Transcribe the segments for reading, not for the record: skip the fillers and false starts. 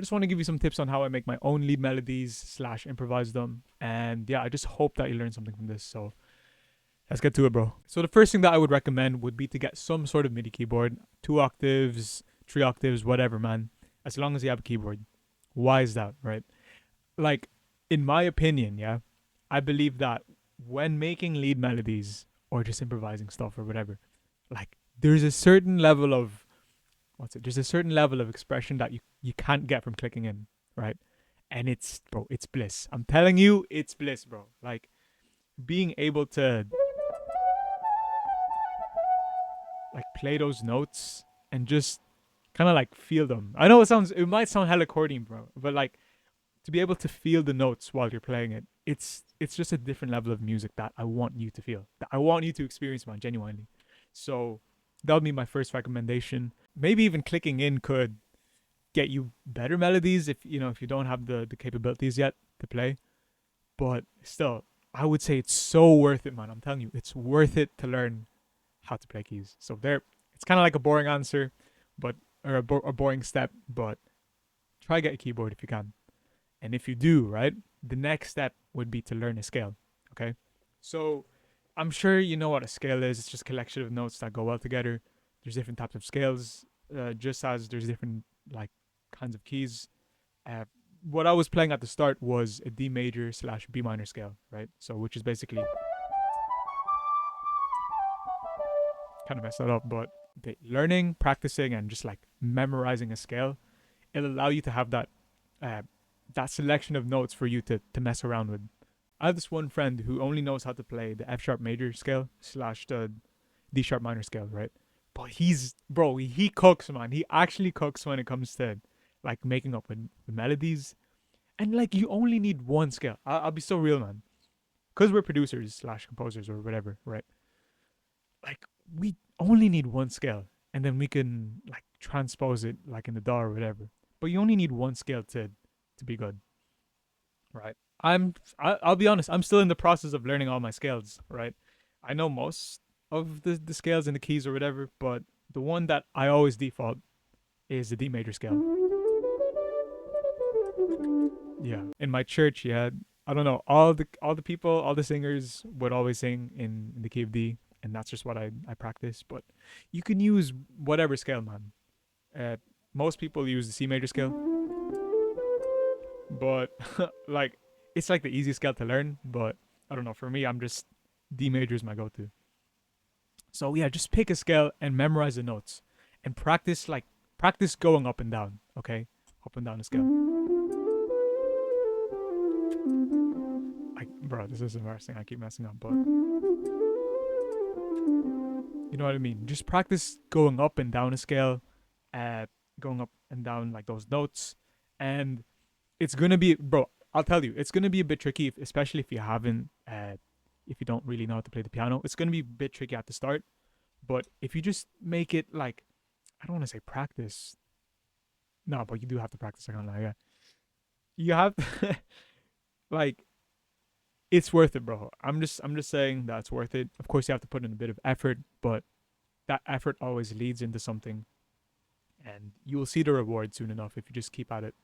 just want to give you some tips on how I make my own lead melodies slash improvise them. And yeah, I just hope that you learn something from this. So let's get to it, bro. So the first thing that I would recommend would be to get some sort of MIDI keyboard, 2 octaves, 3 octaves, whatever, man. As long as you have a keyboard. Why is that, right? Like, in my opinion, yeah, I believe that when making lead melodies or just improvising stuff or whatever, like there's a certain level of there's a certain level of expression that you can't get from clicking in, right? And it's bro, it's bliss. I'm telling you, it's bliss, bro. Like being able to like play those notes and just kind of like feel them. I know it might sound hella corny, bro, but like to be able to feel the notes while you're playing it, it's just a different level of music that I want you to feel, that I want you to experience, man, genuinely. So that would be my first recommendation. Maybe even clicking in could get you better melodies if you don't have the capabilities yet to play. But still, I would say it's so worth it, man. I'm telling you, it's worth it to learn how to play keys. So there, it's kind of like a boring answer, but or a boring step, but try get a keyboard if you can. And if you do, right, the next step would be to learn a scale. Okay, so I'm sure you know what a scale is. It's just a collection of notes that go well together. There's different types of scales, just as there's different like kinds of keys. What I was playing at the start was a D major slash B minor scale, right? So which is basically kind of messed that up, but learning, practicing, and just like memorizing a scale, it'll allow you to have uh, that selection of notes for you to mess around with. I have this one friend who only knows how to play the F sharp major scale slash the D sharp minor scale, right? But he cooks, man. He actually cooks when it comes to like making up with melodies. And like you only need one scale. I'll be so real, man. Because we're producers slash composers or whatever, right? Like we only need one scale, and then we can like transpose it like in the DAW or whatever. But you only need one scale to be good, right? I'll be honest. I'm still in the process of learning all my scales, right? I know most of the scales and the keys or whatever, but the one that I always default is the D major scale. Yeah, in my church, yeah, I don't know, all the people, all the singers would always sing in the key of D, and that's just what I practice. But you can use whatever scale, man. Most people use the C major scale, but like it's like the easiest scale to learn. But I don't know. For me, I'm just D major is my go-to. So yeah, just pick a scale and memorize the notes, and practice going up and down. Okay, up and down the scale. Bro, this is embarrassing. I keep messing up, but you know what I mean. Just practice going up and down a scale, going up and down like those notes, and it's gonna be, bro. I'll tell you, it's gonna be a bit tricky, especially if you haven't, if you don't really know how to play the piano. It's gonna be a bit tricky at the start, but if you just make it like, I don't want to say practice. No, but you do have to practice. I can't lie. Yeah, you have like it's worth it, bro. I'm just saying that's worth it. Of course, you have to put in a bit of effort, but that effort always leads into something, and you will see the reward soon enough if you just keep at it.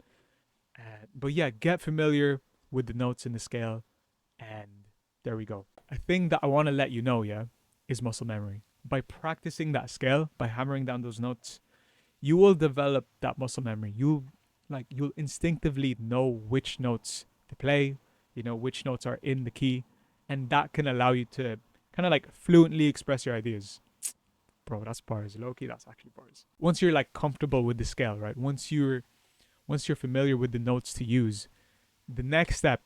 But yeah, get familiar with the notes in the scale, and there we go. A thing that I want to let you know, yeah, is muscle memory. By practicing that scale, by hammering down those notes, you will develop that muscle memory. You'll instinctively know which notes to play, which notes are in the key, and that can allow you to kind of like fluently express your ideas. Bro, that's bars. Low-key, that's actually bars. Once you're like comfortable with the scale, right? Once you're familiar with the notes to use, the next step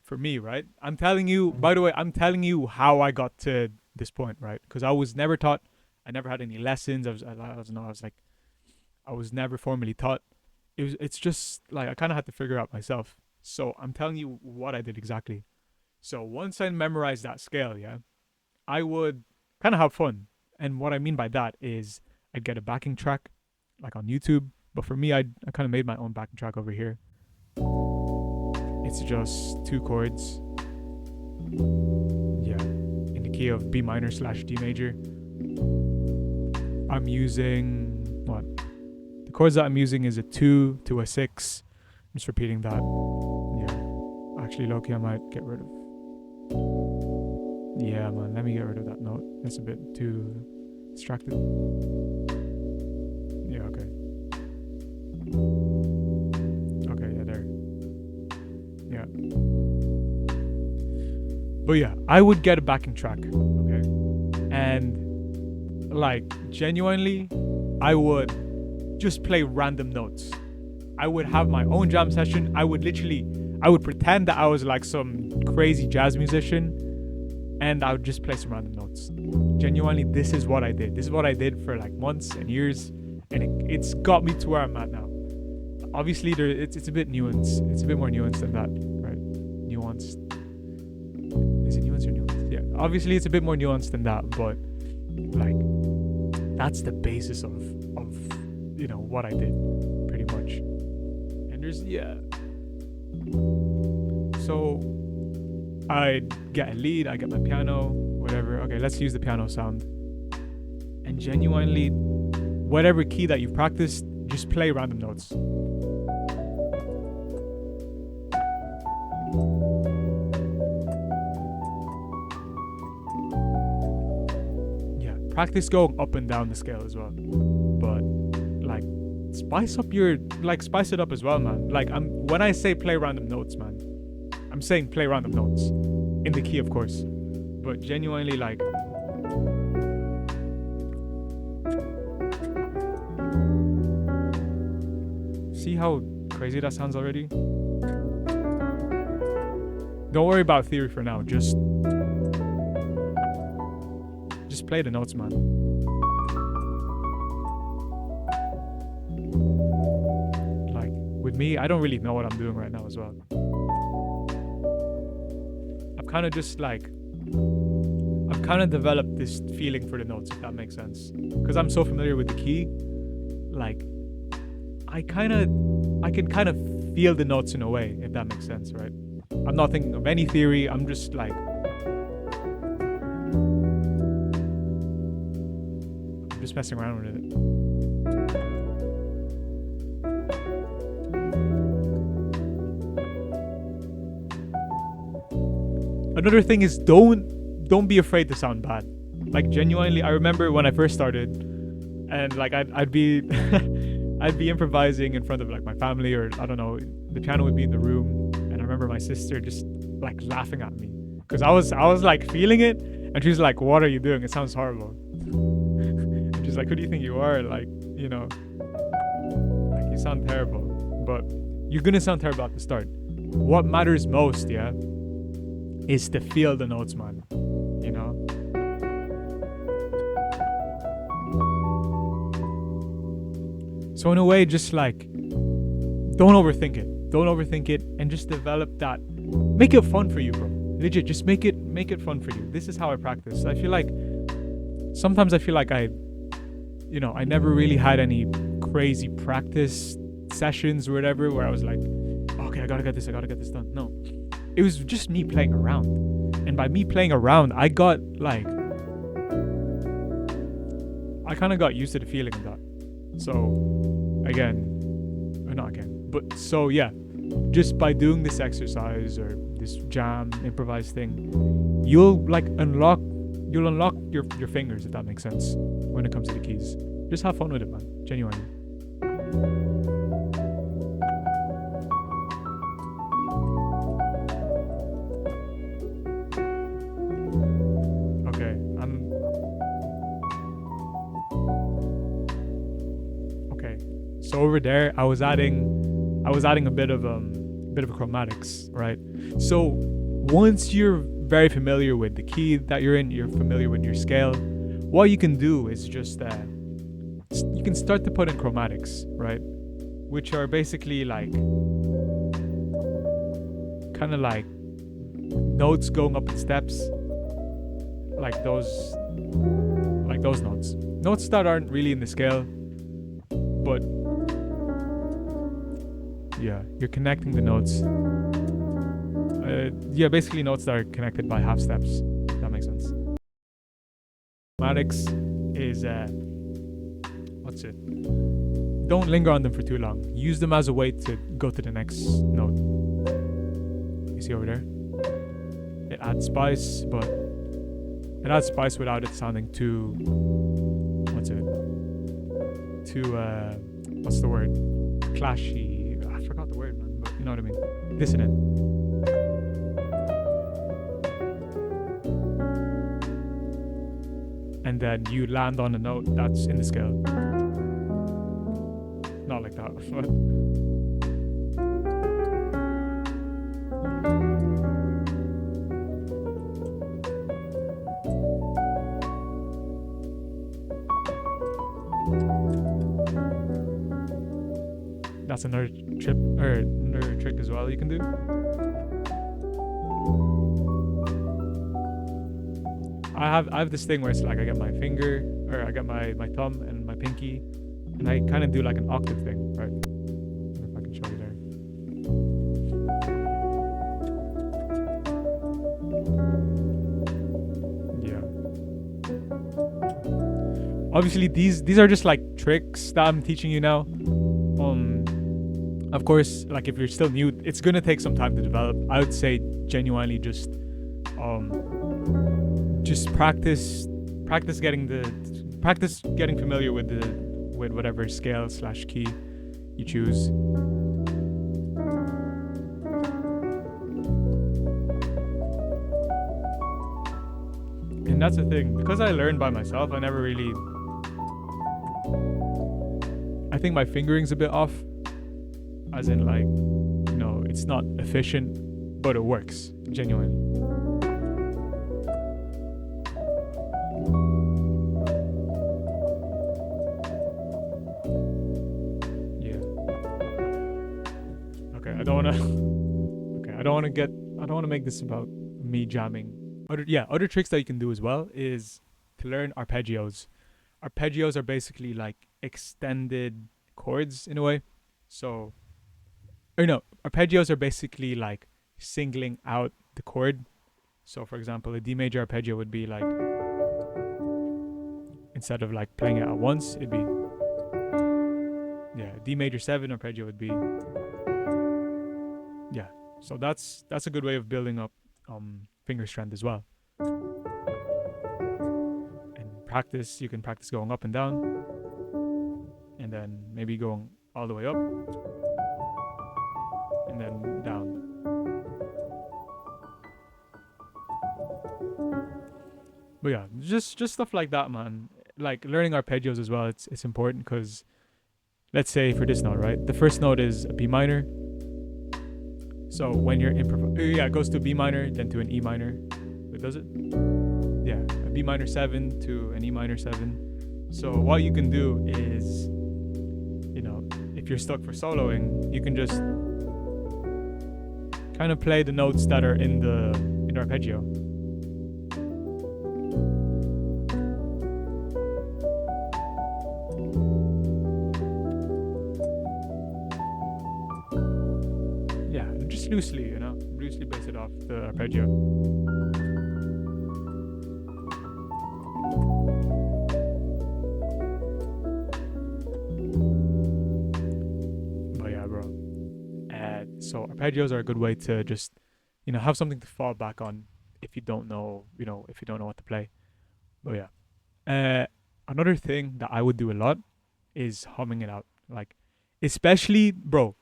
for me, right? I'm telling you, by the way, I'm telling you how I got to this point, right? Because I was never taught. I never had any lessons. I was never formally taught. It's just like I kind of had to figure out myself. So I'm telling you what I did exactly. So once I memorized that scale, yeah, I would kind of have fun. And what I mean by that is I'd get a backing track like on YouTube. But for me, I kind of made my own backing track over here. It's just 2 chords. Yeah, in the key of B minor slash D major. I'm using, what? The chords that I'm using is a 2 to a 6 just repeating that. Yeah. Actually, lowkey, I might get rid of. Yeah, man. Let me get rid of that note. It's a bit too distracted. Yeah. Okay. Okay. Yeah. There. Yeah. But yeah, I would get a backing track. Okay. And like genuinely, I would just play random notes. I would have my own jam session. I would pretend that I was like some crazy jazz musician, and I would just play some random notes. Genuinely, this is what I did. This is what I did for like months and years, and it's got me to where I'm at now. Obviously, it's a bit nuanced. It's a bit more nuanced than that, right? Nuanced. Is it nuanced or nuanced? Yeah. Obviously, it's a bit more nuanced than that, but like that's the basis of what I did, pretty much. And there's so I get a lead, I get my piano, whatever. Okay, let's use the piano sound. And genuinely, whatever key that you've practiced, just play random notes. Yeah, practice going up and down the scale as well. But like spice it up as well, man. Like when I say play random notes, man, I'm saying play random notes in the key, of course, but genuinely like see how crazy that sounds already? Don't worry about theory for now. Just play the notes, man. Like with me, I don't really know what I'm doing right now as well. I've kind of developed this feeling for the notes, if that makes sense. Because I'm so familiar with the key, like I can kind of feel the notes in a way, if that makes sense, right? I'm not thinking of any theory. I'm just like messing around with it. Another thing is don't be afraid to sound bad. Like genuinely, I remember when I first started, and like I'd be I'd be improvising in front of like my family, or I don't know, the piano would be in the room, and I remember my sister just like laughing at me because I was like feeling it, and she was like, "What are you doing? It sounds horrible." And she's like, "Who do you think you are? Like, you know, like you sound terrible." But you're gonna sound terrible at the start. What matters most, yeah, is to feel the notes, man. You know. So in a way, just like, don't overthink it. Don't overthink it, and just develop that. Make it fun for you, bro. Legit, just make it fun for you. This is how I practice. I feel like sometimes I feel like I never really had any crazy practice sessions or whatever where I was like, okay, I gotta get this done. No, it was just me playing around, and by me playing around, I got like, I kind of got used to the feeling of that. So so yeah, just by doing this exercise or this jam improvise thing, you'll unlock your fingers, if that makes sense, when it comes to the keys. Just have fun with it, man. Genuinely. So over there, I was adding a bit of chromatics, right? So once you're very familiar with the key that you're in, you're familiar with your scale, what you can do is just you can start to put in chromatics, right? Which are basically like kind of like notes going up in steps, like those notes that aren't really in the scale, but yeah, you're connecting the notes. Basically notes that are connected by half steps. If that makes sense. Chromatics is don't linger on them for too long. Use them as a way to go to the next note. You see over there? It adds spice, but it adds spice without it sounding too, what's it? Too, what's the word? Clashy. I forgot the word, man, but you know what I mean. Dissonant. And then you land on a note that's in the scale. Not like that, but that's another trick as well you can do. I have this thing where it's like I get my finger, or I get my thumb and my pinky, and I kind of do like an octave thing, right? If I can show you there. Yeah. Obviously, these are just like tricks that I'm teaching you now. Of course, like if you're still new, it's gonna take some time to develop. I would say genuinely just practice getting familiar with whatever scale / key you choose. And that's the thing, because I learned by myself, I never really, I think my fingering's a bit off, as in like, you know, it's not efficient, but it works genuinely. I don't want to make this about me jamming. Other tricks that you can do as well is to learn arpeggios. Arpeggios are basically like extended chords in a way. So, or no, arpeggios are basically like singling out the chord. So for example, a D major arpeggio would be like, instead of like playing it at once, it'd be, yeah, D major 7 arpeggio would be, yeah. So that's a good way of building up finger strength as well. And practice, you can practice going up and down, and then maybe going all the way up, and then down. But yeah, just stuff like that, man. Like learning arpeggios as well. It's important because, let's say for this note, right? The first note is a B minor. So when you're it goes to B minor, then to an E minor. Wait, does it? Yeah, a B minor 7 to an E minor 7. So what you can do is, you know, if you're stuck for soloing, you can just kind of play the notes that are in the arpeggio. Loosely, you know, loosely base it off the arpeggio. But yeah, bro. So arpeggios are a good way to just, you know, have something to fall back on if you don't know, you know, if you don't know what to play. But yeah. Another thing that I would do a lot is humming it out. Like, especially, bro,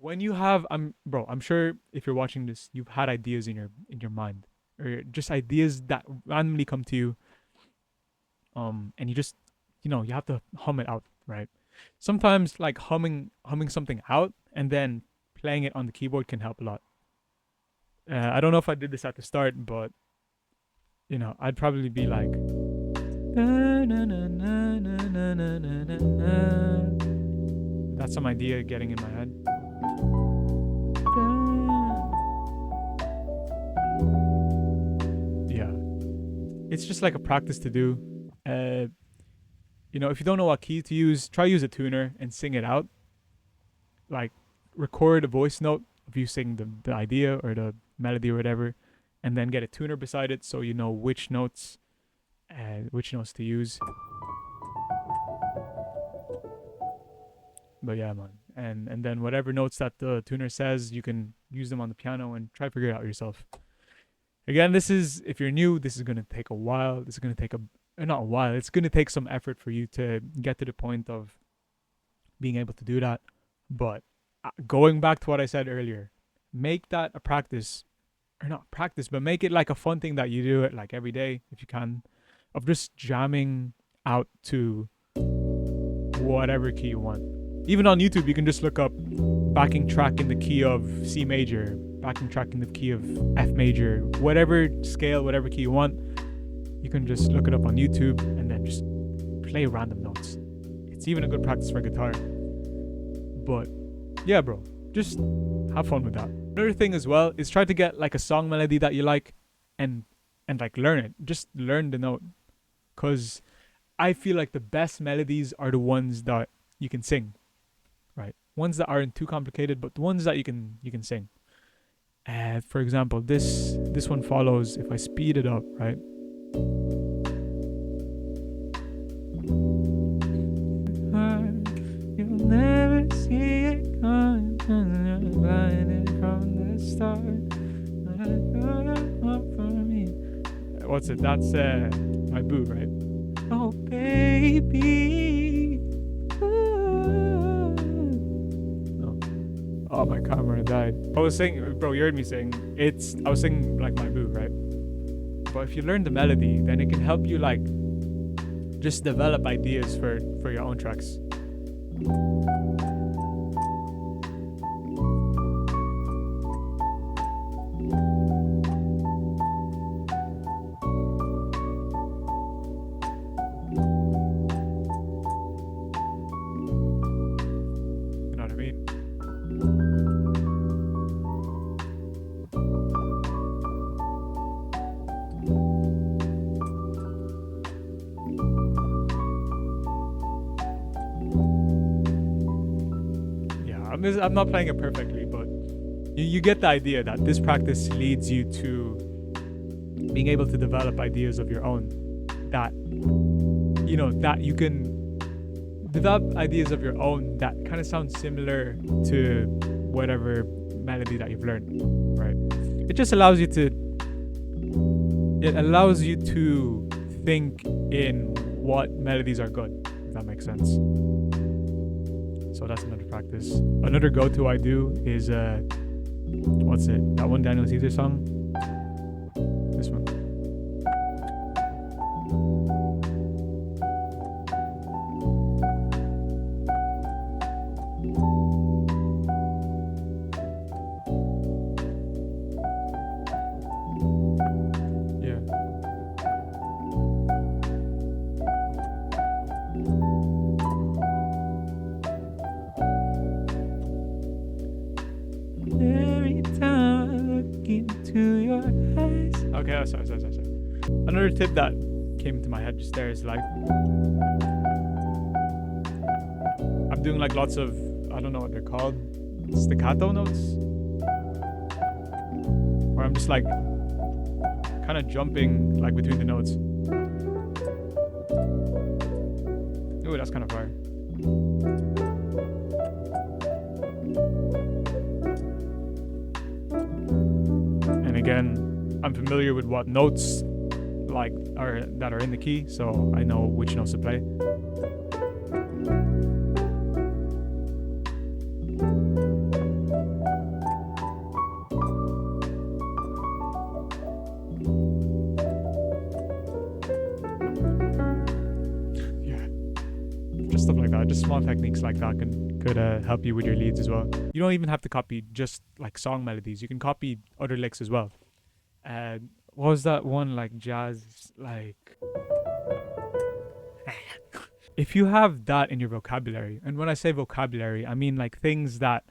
when you have, I'm sure if you're watching this, you've had ideas in your mind, or just ideas that randomly come to you, and you just, you know, you have to hum it out, right? Sometimes like humming something out and then playing it on the keyboard can help a lot. I don't know if I did this at the start, but you know, I'd probably be like, that's some idea getting in my head. Yeah, it's just like a practice to do. You know, if you don't know what key to use, try use a tuner and sing it out. Like, record a voice note of you singing the idea or the melody or whatever, and then get a tuner beside it so you know which notes to use. But yeah, man. And then whatever notes that the tuner says, you can use them on the piano and try to figure it out yourself. Again, this is, if you're new, this is gonna take a while. This is gonna take not a while. It's gonna take some effort for you to get to the point of being able to do that. But going back to what I said earlier, make that a practice, or not practice, but make it like a fun thing that you do it like every day if you can, of just jamming out to whatever key you want. Even on YouTube, you can just look up backing track in the key of C major, backing track in the key of F major, whatever scale, whatever key you want. You can just look it up on YouTube and then just play random notes. It's even a good practice for guitar. But yeah, bro, just have fun with that. Another thing as well is try to get like a song melody that you like and like learn it. Just learn the note. Cause I feel like the best melodies are the ones that you can sing. Right? Ones that aren't too complicated, but the ones that you can sing. For example, this one follows, if I speed it up, right? You'll never see it coming, blinded from the start. What's it? That's my boo, right? Oh baby. No. Oh, my camera died. I was saying, bro, you heard me saying I was singing like my boo, right? But if you learn the melody, then it can help you like just develop ideas for your own tracks. You know what I mean? I'm not playing it perfectly, but you get the idea that this practice leads you to being able to develop ideas of your own that that you can develop ideas of your own that kind of sound similar to whatever melody that you've learned, right? It just allows you to think in what melodies are good, if that makes sense. So that's another practice. Another go-to I do is what's it? That one Daniel Caesar song? This one. Okay, sorry. Another tip that came into my head just there is like I'm doing like lots of, I don't know what they're called, staccato notes, where I'm just like kind of jumping like between the notes. Ooh, that's kind of fire. And again, I'm familiar with what notes like are in the key, so I know which notes to play. Yeah, just stuff like that. Just small techniques like that could help you with your leads as well. You don't even have to copy just like song melodies. You can copy other licks as well. What was that one like jazz, like if you have that in your vocabulary, and when I say vocabulary, I mean like things that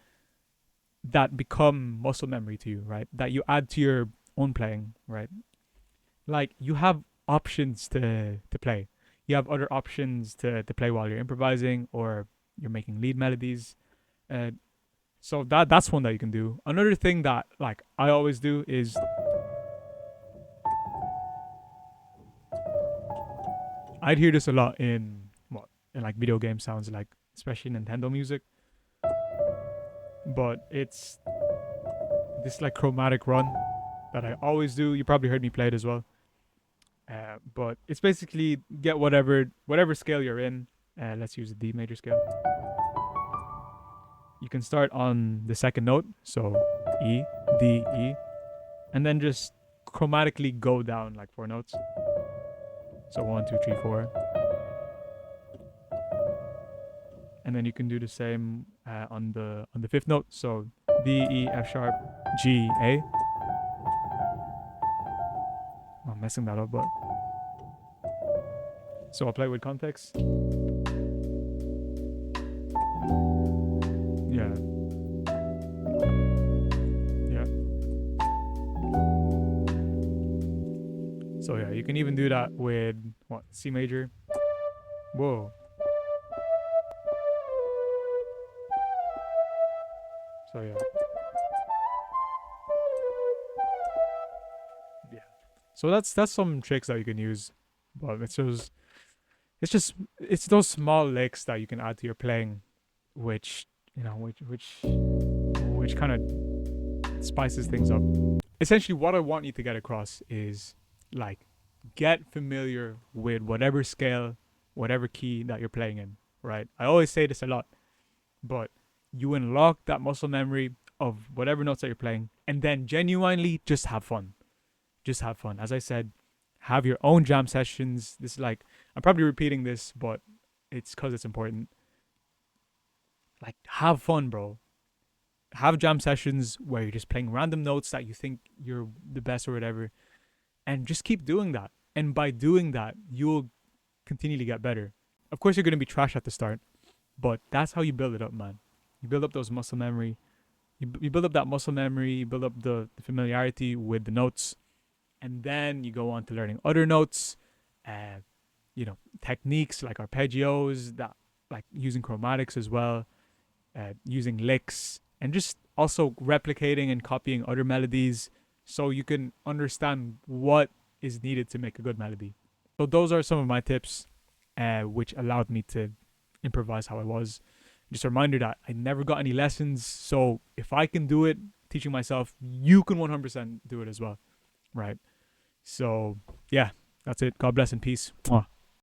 become muscle memory to you, right? That you add to your own playing, right? Like you have options to play. You have other options to play while you're improvising or you're making lead melodies. So that's one that you can do. Another thing that like I always do is I'd hear this a lot in like video game sounds, like especially Nintendo music. but it's this like chromatic run that I always do. You probably heard me play it as well. But it's basically get whatever scale you're in. Let's use the D major scale. You can start on the second note, so E, D, E, and then just chromatically go down like 4 notes. So 1, 2, 3, 4. And then you can do the same on the fifth note. So D, E, F sharp, G, A. Oh, I'm messing that up, but so I'll play with context. Yeah. Yeah. So yeah, you can even do that with what? C major. Whoa. So yeah. Yeah. So that's some tricks that you can use, but it's those small licks that you can add to your playing, which which kind of spices things up. Essentially, what I want you to get across is like get familiar with whatever scale, whatever key that you're playing in. Right? I always say this a lot, but you unlock that muscle memory of whatever notes that you're playing, and then genuinely just have fun. Just have fun. As I said, have your own jam sessions. This is like, I'm probably repeating this, but it's because it's important. Like, have fun, bro. Have jam sessions where you're just playing random notes that you think you're the best or whatever, and just keep doing that. And by doing that, you'll continually get better. Of course, you're going to be trash at the start, but that's how you build it up, man. You build up those muscle memory. You build up that muscle memory. You build up the familiarity with the notes, and then you go on to learning other notes, techniques like arpeggios, that like using chromatics as well, using licks, and just also replicating and copying other melodies, so you can understand what is needed to make a good melody. So those are some of my tips, which allowed me to improvise how I was. Just a reminder that I never got any lessons, so if I can do it, teaching myself, you can 100% do it as well, right? So yeah, that's it. God bless and peace. Mwah.